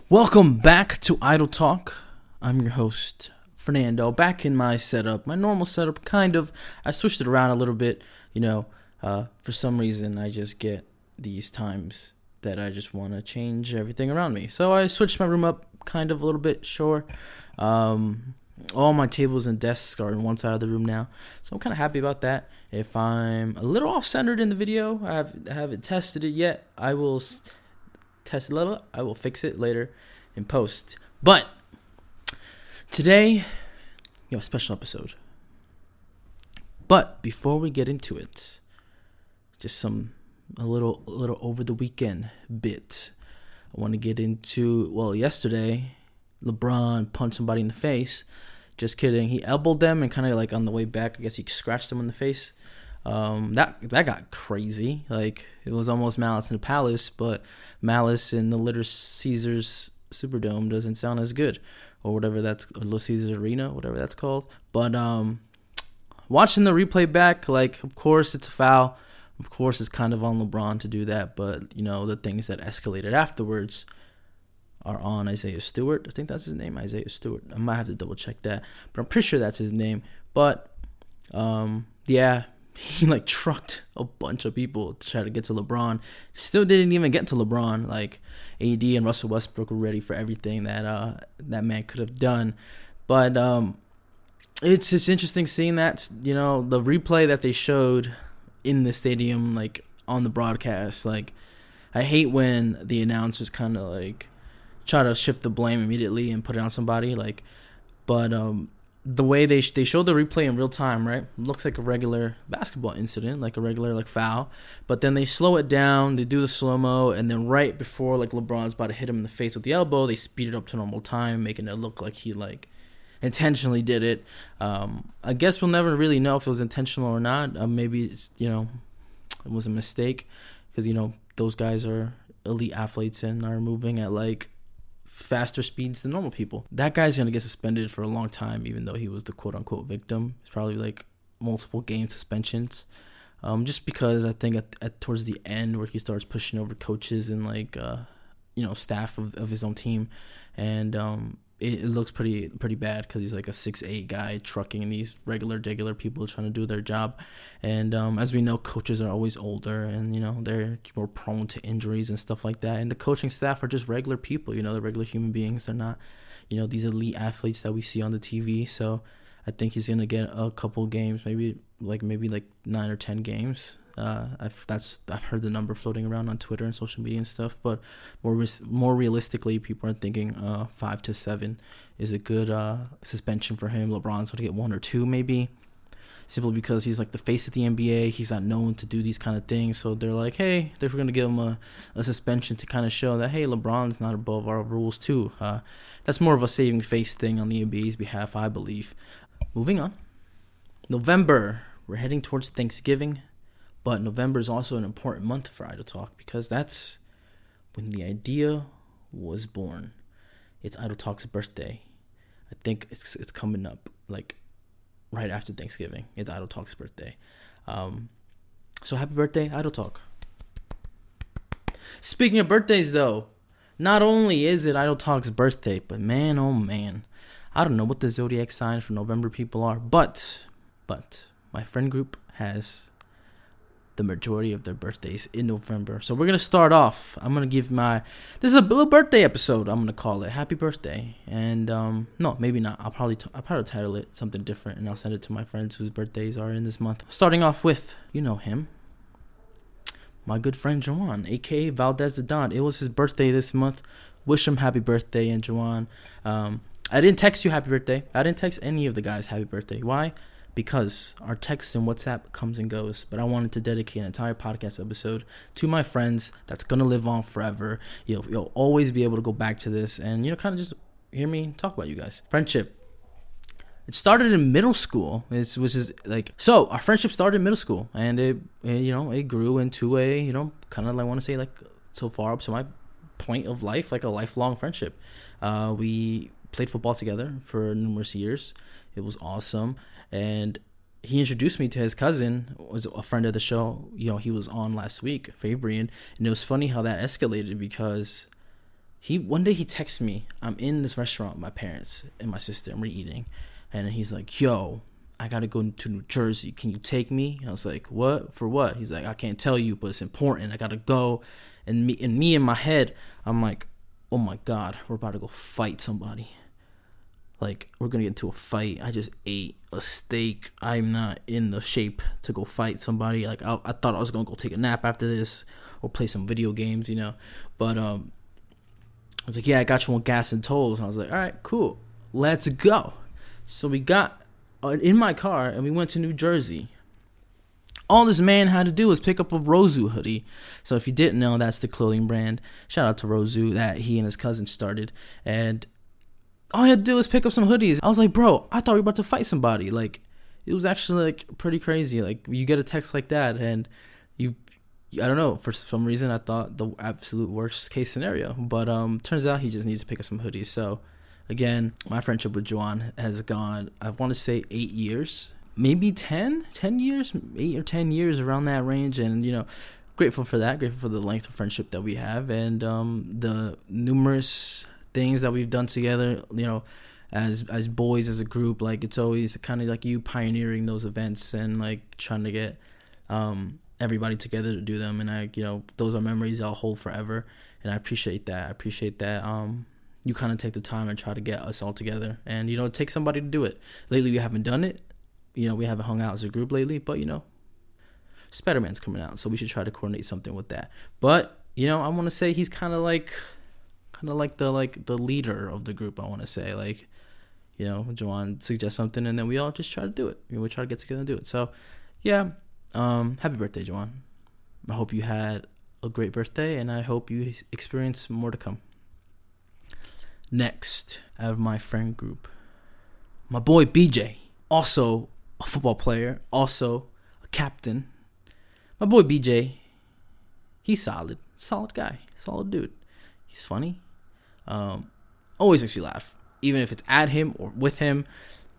Welcome back to Idle Talk. I'm your host, Fernando. Back in my setup, my normal setup, kind of. I switched it around a little bit. For some reason, I just get these times that I just want to change everything around me. So I switched my room up kind of a little bit, sure. All my tables and desks are in one side of the room now. So I'm kind of happy about that. If I'm a little off-centered in the video, I haven't tested it yet. I will test it level. I will fix it later in post. But today, you have a special episode. But before we get into it, just a little over the weekend bit. I want to get into, yesterday, LeBron punched somebody in the face. Just kidding. He elbowed them and kind of like on the way back, I guess he scratched them in the face. That got crazy. Like, it was almost Malice in the Palace, but Malice in the Little Caesars Superdome doesn't sound as good, or whatever that's, or Little Caesars Arena, whatever that's called. But watching the replay back, like, of course it's a foul. Of course it's kind of on LeBron to do that, but the things that escalated afterwards are on Isaiah Stewart. I think that's his name, Isaiah Stewart. I might have to double check that, but I'm pretty sure that's his name. But he like trucked a bunch of people to try to get to LeBron. Still didn't even get to LeBron. Like, AD and Russell Westbrook were ready for everything that man could have done. But it's just interesting seeing that, the replay that they showed in the stadium, like on the broadcast. Like, I hate when the announcers kind of like try to shift the blame immediately and put it on somebody. But the way they showed the replay in real time, right? Looks like a regular basketball incident, like a regular foul. But then they slow it down, they do the slow-mo, and then right before LeBron's about to hit him in the face with the elbow, they speed it up to normal time, making it look like he intentionally did it. I guess we'll never really know if it was intentional or not. Maybe it's, it was a mistake, because those guys are elite athletes and are moving at faster speeds than normal people. That guy's gonna get suspended for a long time, even though he was the quote-unquote victim. It's probably multiple game suspensions, just because I think at towards the end where he starts pushing over coaches and staff of his own team, and it looks pretty bad, because he's like a 6'8" guy trucking these regular people trying to do their job. And as we know, coaches are always older, and they're more prone to injuries and stuff like that. And the coaching staff are just regular people, they're regular human beings. They're not these elite athletes that we see on the TV. So I think he's gonna get a couple games, maybe 9 or 10 games. I've heard the number floating around on Twitter and social media and stuff, but more realistically, people are thinking 5 to 7 is a good suspension for him. LeBron's going to get 1 or 2 maybe, simply because he's the face of the NBA. He's not known to do these kind of things, so they're like, hey, they're going to give him a suspension to kind of show that, hey, LeBron's not above our rules too. That's more of a saving face thing on the NBA's behalf, I believe. Moving on. November, we're heading towards Thanksgiving. But November is also an important month for Idle Talk, because that's when the idea was born. It's Idle Talk's birthday. I think it's coming up right after Thanksgiving. It's Idle Talk's birthday. So happy birthday, Idle Talk. Speaking of birthdays, though, not only is it Idle Talk's birthday, but man, oh man, I don't know what the zodiac sign for November people are, but my friend group has the majority of their birthdays in November. So we're going to start off. I'm going to give this is a little birthday episode, I'm going to call it. Happy birthday. And no, maybe not. I'll probably title it something different, and I'll send it to my friends whose birthdays are in this month. Starting off with, him, my good friend Juwan, aka Valdez the Don. It was his birthday this month. Wish him happy birthday. And Juwan, I didn't text you happy birthday. I didn't text any of the guys happy birthday. Why? Because our text and WhatsApp comes and goes, but I wanted to dedicate an entire podcast episode to my friends that's going to live on forever. You'll always be able to go back to this and, kind of just hear me talk about you guys. Friendship. It started in middle school, so our friendship started in middle school, and it grew into a, kind of I want to say so far up to my point of life, a lifelong friendship. We played football together for numerous years. It was awesome. And he introduced me to his cousin, was a friend of the show. He was on last week, Fabian. And it was funny how that escalated, because One day he texts me. I'm in this restaurant with my parents and my sister, and we're eating, and he's like, "Yo, I gotta go to New Jersey. Can you take me?" I was like, "What? For what?" He's like, "I can't tell you, but it's important. I gotta go." And me in my head, I'm like, "Oh my God, we're about to go fight somebody. Like, we're gonna get into a fight. I just ate a steak. I'm not in the shape to go fight somebody. Like, I thought I was gonna go take a nap after this or play some video games, you know." But I was like, "Yeah, I got you on gas and tolls." And I was like, "All right, cool, let's go." So we got in my car and we went to New Jersey. All this man had to do was pick up a Rozu hoodie. So if you didn't know, that's the clothing brand. Shout out to Rozu that he and his cousin started. And all he had to do was pick up some hoodies. I was like, bro, I thought we were about to fight somebody. Like, it was actually like pretty crazy. Like, you get a text like that and I don't know, for some reason I thought the absolute worst case scenario. But turns out he just needs to pick up some hoodies. So again, my friendship with Juan has gone, I want to say 8 years, maybe 10 years, 8 or 10 years, around that range. And, you know, grateful for that, grateful for the length of friendship that we have and the numerous things that we've done together, you know, as boys, as a group. Like, it's always kind of like you pioneering those events and like trying to get everybody together to do them. And those are memories I'll hold forever. And I appreciate that. You kind of take the time and try to get us all together. And, you know, it takes somebody to do it. Lately, we haven't done it. You know, we haven't hung out as a group lately. But, you know, Spider-Man's coming out. So we should try to coordinate something with that. But, you know, I want to say he's kind of like the leader of the group, I want to say. Like, you know, Juwan suggests something and then we all just try to do it. We try to get together and do it. So, yeah. Happy birthday, Juwan. I hope you had a great birthday and I hope you experience more to come. Next, out of my friend group, my boy BJ, also a football player, also a captain. My boy BJ, he's solid guy, solid dude. He's funny. Always makes you laugh, even if it's at him or with him.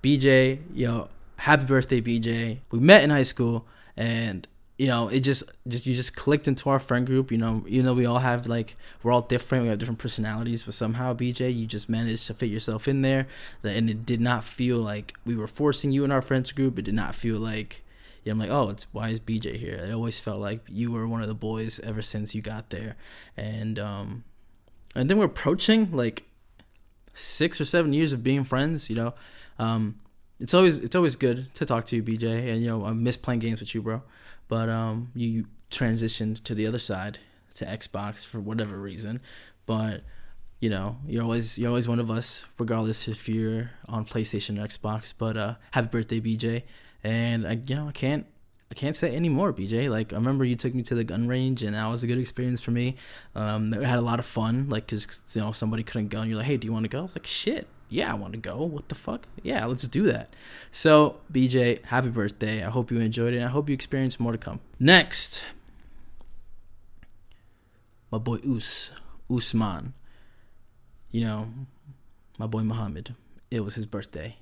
BJ, yo, happy birthday, BJ. We met in high school, and you know, you just clicked into our friend group. You know, we all have we're all different. We have different personalities, but somehow, BJ, you just managed to fit yourself in there, and it did not feel like we were forcing you in our friends group. It did not feel like, you know, I'm like, oh, why is BJ here? It always felt like you were one of the boys ever since you got there, and then we're approaching like 6 or 7 years of being friends. You know, it's always good to talk to you, BJ, and you know, I miss playing games with you, bro. But you transitioned to the other side, to Xbox, for whatever reason. But you know, you're always one of us, regardless if you're on PlayStation or Xbox. But happy birthday, BJ! And I can't say any more, BJ. Like, I remember you took me to the gun range, and that was a good experience for me. I had a lot of fun, like, because, you know, somebody couldn't go, and you're like, hey, do you want to go? I was like, shit, yeah, I want to go. What the fuck? Yeah, let's do that. So, BJ, happy birthday. I hope you enjoyed it, and I hope you experience more to come. Next, my boy Usman. You know, my boy Muhammad. It was his birthday.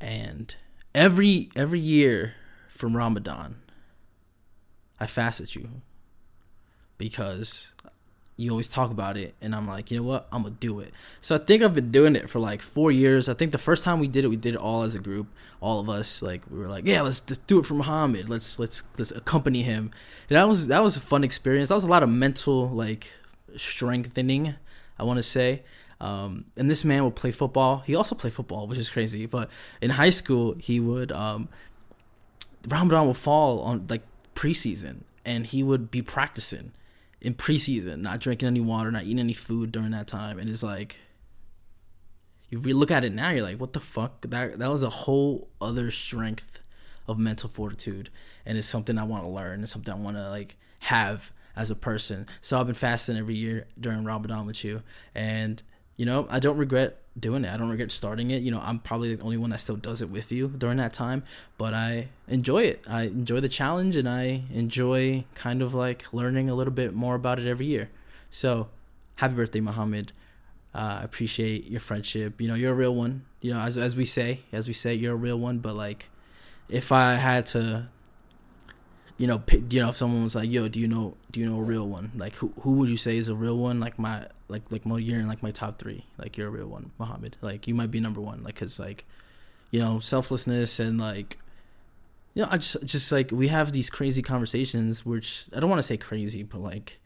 And every year from Ramadan, I fast with you because you always talk about it, and I'm like, you know what, I'm gonna do it. So I think I've been doing it for like 4 years. I think the first time we did it all as a group, all of us. Like, we were like, yeah, let's do it for Muhammad. Let's accompany him. And that was a fun experience. That was a lot of mental like strengthening, I want to say. And this man would play football. He also played football, which is crazy. But in high school, he would Ramadan would fall on like preseason, and he would be practicing in preseason, not drinking any water, not eating any food during that time. And it's like, you look at it now, you're like, what the fuck? That was a whole other strength of mental fortitude, and it's something I want to learn. It's something I want to like have as a person. So I've been fasting every year during Ramadan with you, and you know, I don't regret doing it. I don't regret starting it. You know, I'm probably the only one that still does it with you during that time, but I enjoy it. I enjoy the challenge, and I enjoy kind of like learning a little bit more about it every year. So happy birthday, Muhammad. I appreciate your friendship. You know, you're a real one. You know, as we say, you're a real one. But like, if I had to, you know, pick, you know, if someone was like, yo, do you know a real one? Like, who would you say is a real one? Like, you're in like my top 3. Like you're a real one, Muhammad. Like you might be number 1. Like cause like, you know, selflessness and like, you know, I just like we have these crazy conversations, which I don't want to say crazy, but like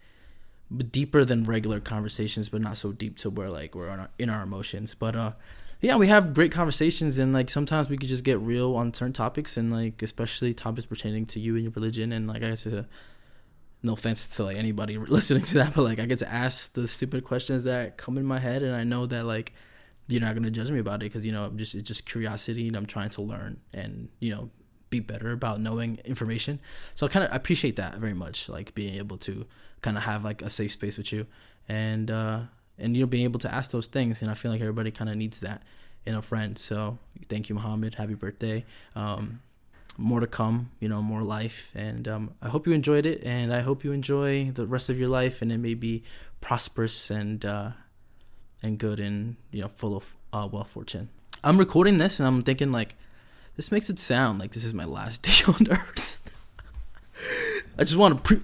deeper than regular conversations, but not so deep to where like we're in our emotions. But yeah, we have great conversations, and like sometimes we could just get real on certain topics, and like especially topics pertaining to you and your religion. And like I guess no offense to like anybody listening to that, but like I get to ask the stupid questions that come in my head, and I know that like you're not gonna judge me about it because, you know, it's just curiosity, and I'm trying to learn and, you know, be better about knowing information. So I appreciate that very much, like being able to kind of have like a safe space with you, and you know, being able to ask those things. And I feel like everybody kind of needs that in a friend. So thank you, Muhammad. Happy birthday. More to come, you know, more life. And I hope you enjoyed it, and I hope you enjoy the rest of your life, and it may be prosperous and good, and, you know, full of well fortune. I'm recording this and I'm thinking like, this makes it sound like this is my last day on earth. I just want to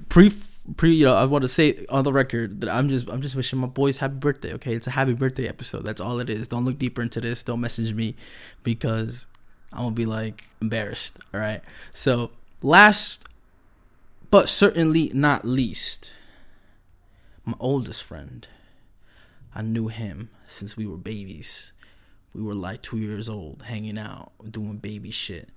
you know, I want to say on the record that I'm just wishing my boys happy birthday. Okay, it's a happy birthday episode. That's all it is. Don't look deeper into this. Don't message me, because I'm gonna be like embarrassed. All right. So last, but certainly not least, my oldest friend. I knew him since we were babies. We were like 2 years old, hanging out, doing baby shit.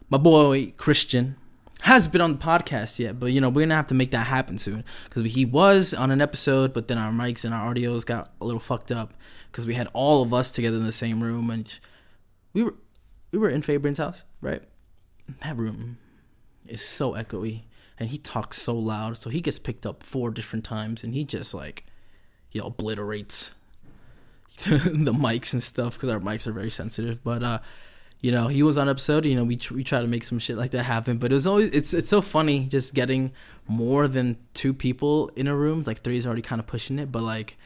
My boy Christian hasn't been on the podcast yet, but, you know, we're gonna have to make that happen soon, because he was on an episode, but then our mics and our audios got a little fucked up because we had all of us together in the same room, and we were in Fabian's house, right? That room is so echoey, and he talks so loud, so he gets picked up 4 different times, and he just like, you know, obliterates the mics and stuff, because our mics are very sensitive. But you know, he was on episode. You know, we try to make some shit like that happen, but it was always it's so funny just getting more than 2 people in a room. Like 3 is already kind of pushing it, but like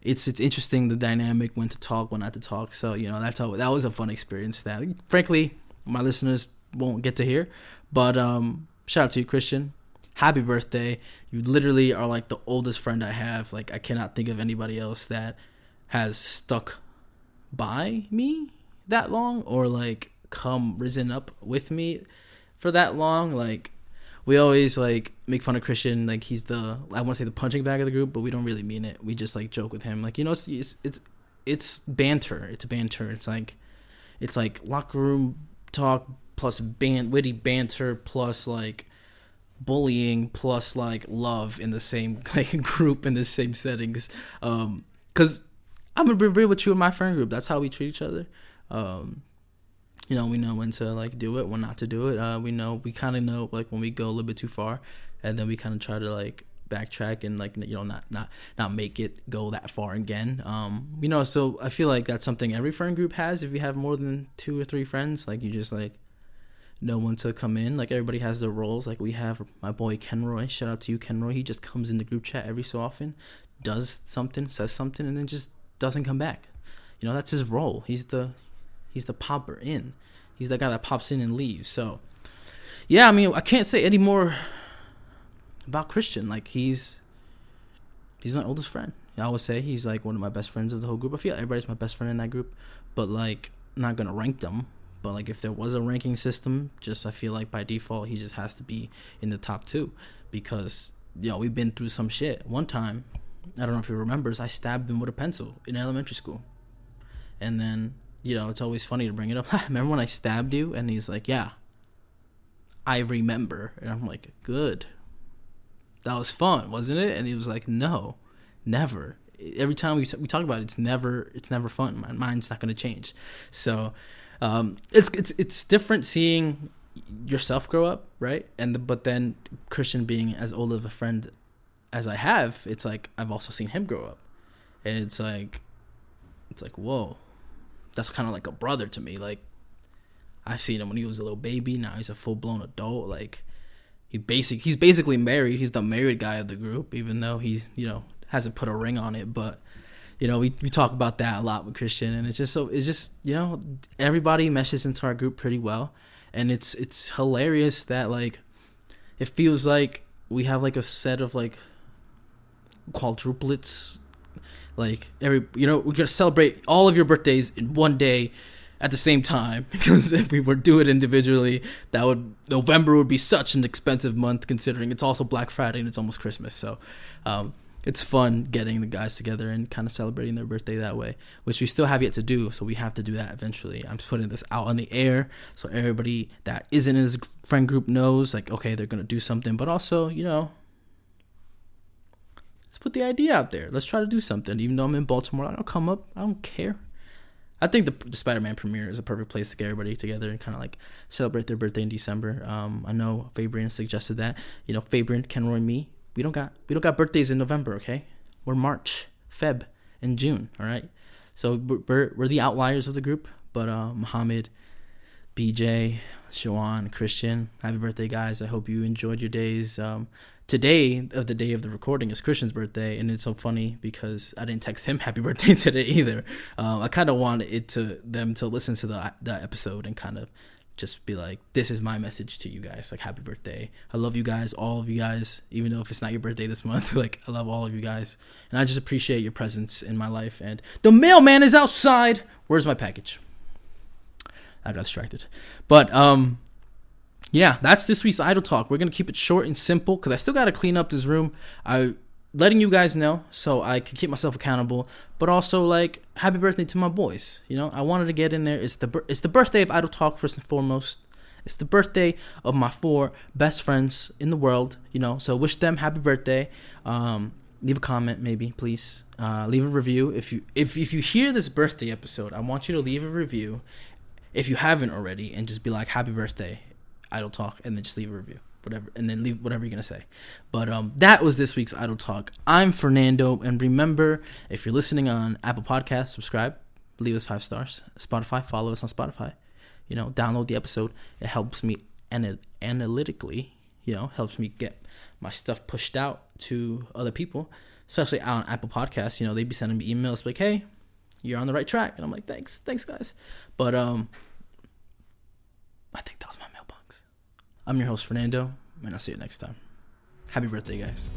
it's interesting, the dynamic, when to talk, when not to talk. So, you know, that was a fun experience that frankly my listeners won't get to hear. But shout out to you, Christian. Happy birthday. You literally are like the oldest friend I have. Like I cannot think of anybody else that has stuck by me that long, or like risen up with me for that long. Like we always like make fun of Christian, like he's I want to say the punching bag of the group, but we don't really mean it. We just like joke with him, like, you know, it's banter. It's banter. It's like locker room talk plus witty banter plus like bullying plus like love in the same like group, in the same settings. Because I'm gonna be real with you in my friend group. That's how we treat each other. You know, we know when to like do it, when not to do it. We kind of know like when we go a little bit too far, and then we kind of try to like backtrack and like, you know, not make it go that far again. You know, so I feel like that's something every friend group has. If you have more than 2 or 3 friends, like you just like know when to come in. Like everybody has their roles. Like we have my boy Kenroy. Shout out to you, Kenroy. He just comes in the group chat every so often, does something, says something, and then just doesn't come back. You know, that's his role. He's the popper in. He's the guy that pops in and leaves. So yeah, I mean, I can't say any more about Christian. Like he's my oldest friend. I would say he's like one of my best friends of the whole group. I feel like everybody's my best friend in that group, but like I'm not gonna rank them. But like if there was a ranking system, just I feel like by default he just has to be in the top 2, because, you know, we've been through some shit. One time, I don't know if he remembers, I stabbed him with a pencil in elementary school. And then, you know, it's always funny to bring it up. Remember when I stabbed you? And he's like, yeah, I remember. And I'm like, good. That was fun, wasn't it? And he was like, no, never. Every time we talk about it, it's never fun. My mind's not going to change. So it's different seeing yourself grow up, right? But then Christian being as old of a friend as I have, it's like I've also seen him grow up, and it's like whoa, that's kind of like a brother to me. Like I've seen him when he was a little baby. Now he's a full blown adult. Like he's basically married. He's the married guy of the group, even though he, you know, hasn't put a ring on it. But, you know, we talk about that a lot with Christian, and it's just you know, everybody meshes into our group pretty well, and it's hilarious that like it feels like we have like a set of like quadruplets, Like we're gonna celebrate all of your birthdays in one day at the same time, because if we were to do it individually, November would be such an expensive month, considering it's also Black Friday and it's almost Christmas. So it's fun getting the guys together and kind of celebrating their birthday that way, which we still have yet to do. So we have to do that eventually. I'm putting this out on the air so everybody that isn't in his friend group knows, like, okay, they're gonna do something, but also, let's put the idea out there. Let's try to do something. Even though I'm in Baltimore, I'll come up. I don't care. I think the Spider-Man premiere is a perfect place to get everybody together and kind of like celebrate their birthday in December. I know Fabian suggested that. Fabian, Kenroy, me, we don't got birthdays in November, okay? We're March, Feb, and June, all right? So we're the outliers of the group, but Muhammad, BJ, Shawan, Christian, happy birthday, guys. I hope you enjoyed your days. Today, of the day of the recording, is Christian's birthday, and it's so funny because I didn't text him happy birthday today either. I kind of wanted them to listen to the episode and kind of just be like, this is my message to you guys, like, happy birthday. I love you guys, all of you guys, even though if it's not your birthday this month, like, I love all of you guys, and I just appreciate your presence in my life. And the mailman is outside. Where's my package? I got distracted, but yeah, that's this week's Idle Talk. We're going to keep it short and simple because I still got to clean up this room. I'm letting you guys know so I can keep myself accountable, but also, like, happy birthday to my boys. I wanted to get in there. It's the birthday of Idle Talk, first and foremost. It's the birthday of my 4 best friends in the world, so wish them happy birthday. Leave a comment, maybe, please. Leave a review. If you hear this birthday episode, I want you to leave a review if you haven't already and just be like, happy birthday, Idle Talk, and then just leave a review, whatever, and then leave whatever you're gonna say. But that was this week's Idle Talk. I'm Fernando, and remember, if you're listening on Apple Podcasts, subscribe, leave us 5 stars. Spotify, follow us on Spotify. Download the episode. It helps me analytically. Helps me get my stuff pushed out to other people, especially on Apple Podcasts. They'd be sending me emails like, hey, you're on the right track, and I'm like, thanks guys. But I think that was my mailbox. I'm your host, Fernando, and I'll see you next time. Happy birthday, guys.